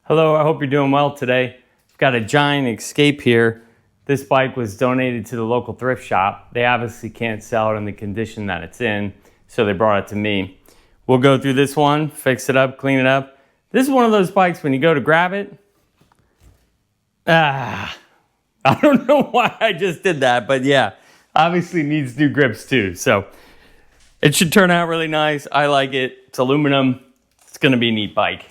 Hello, I hope you're doing well today. I've got a giant Escape here. This bike was donated to the local thrift shop. They obviously can't sell it in the condition that it's in, so they brought it to me. We'll go through this one, fix it up, clean it up. This is one of those bikes when you go to grab it. I don't know why I just did that, but yeah, obviously needs new grips too. So it should turn out really nice. I like it. It's aluminum. It's gonna be a neat bike.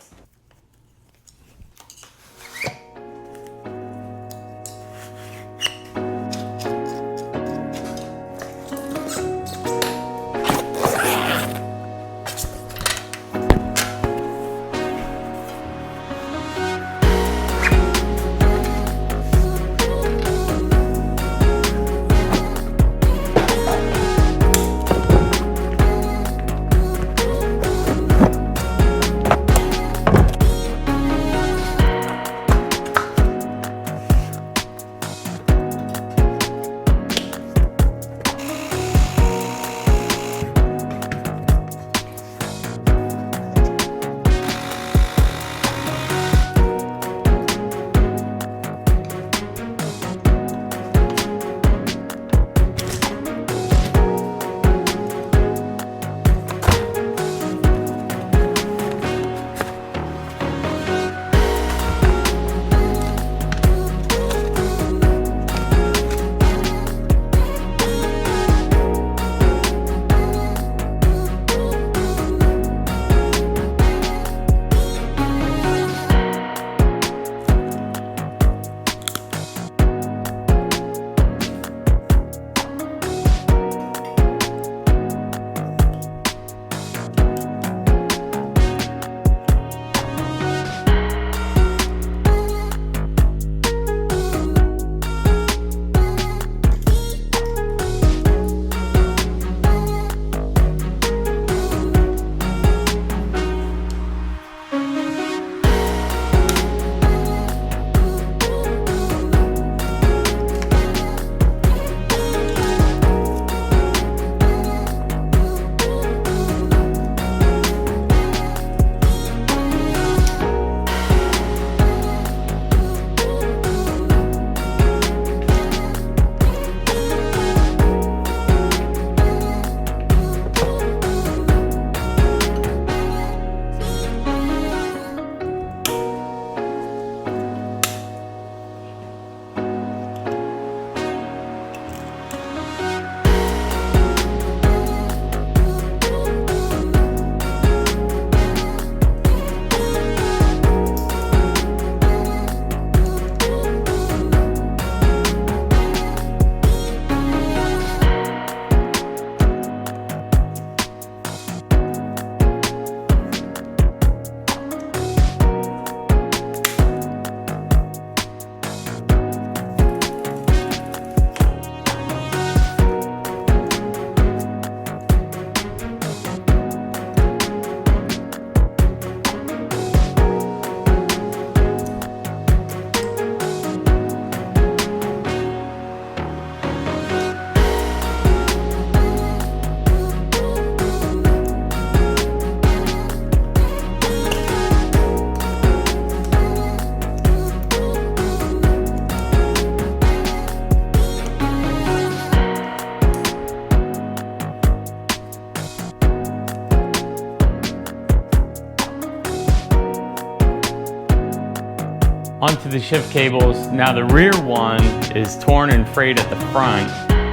Onto the shift cables. Now the rear one is torn and frayed at the front,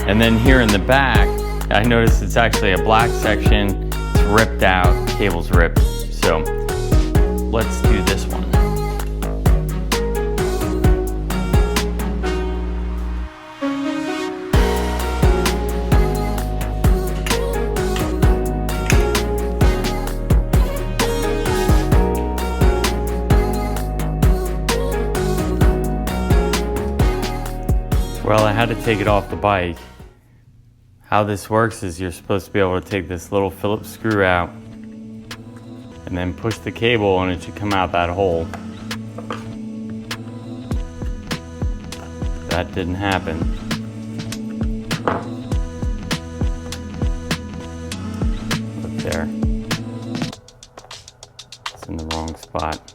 and then here in the back, I noticed it's actually a black section. It's ripped out, cable's ripped. So let's do this one. Well, I had to take it off the bike. How this works is you're supposed to be able to take this little Phillips screw out and then push the cable and it should come out that hole. That didn't happen. Look there. It's in the wrong spot.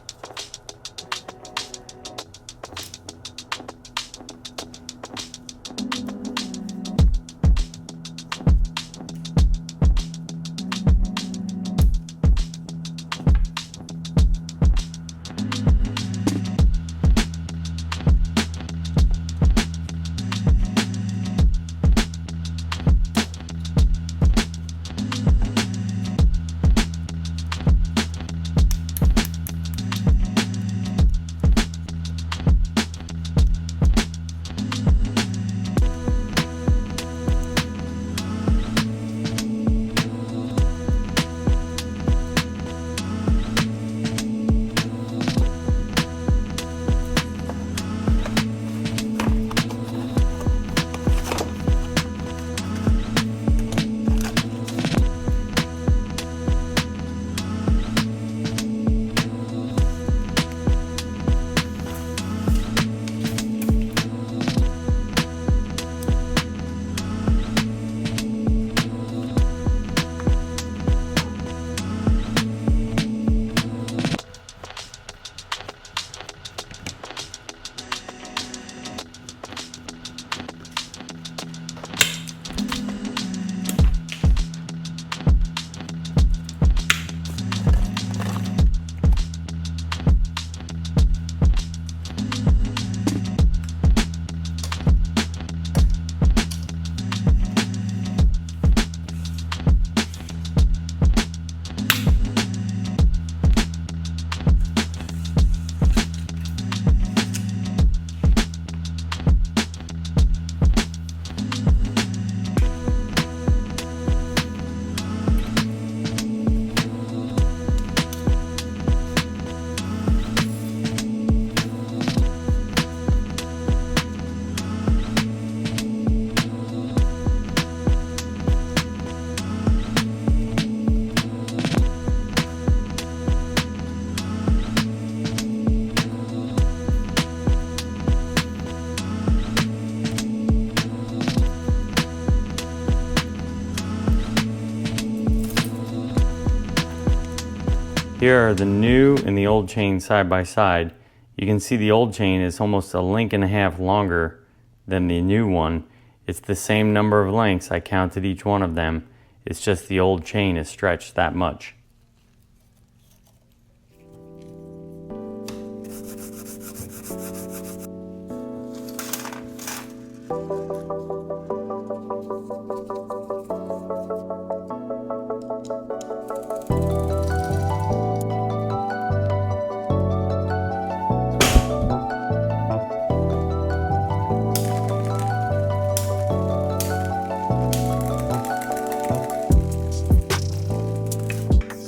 Here are the new and the old chain side by side. You can see the old chain is almost 1.5 links longer than the new one. It's the same number of links. I counted each one of them. It's just the old chain is stretched that much.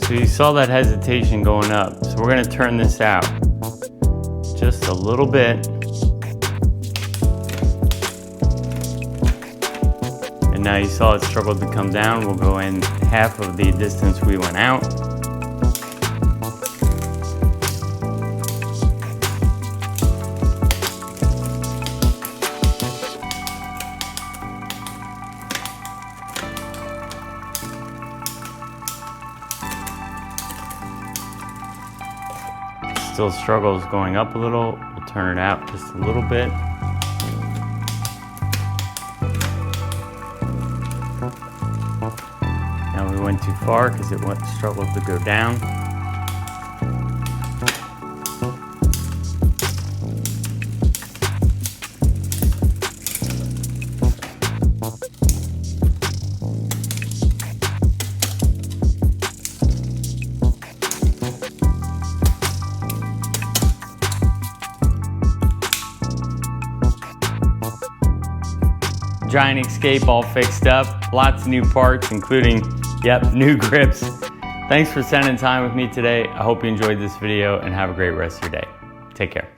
So you saw that hesitation going up. So we're gonna turn this out just a little bit. And now you saw it struggled to come down. We'll go in half of the distance we went out. Still struggles going up a little. We'll turn it out just a little bit. Now we went too far because it struggled to go down. Giant escape all fixed up, lots of new parts, including, new grips. Thanks for spending time with me today. I hope you enjoyed this video and have a great rest of your day. Take care.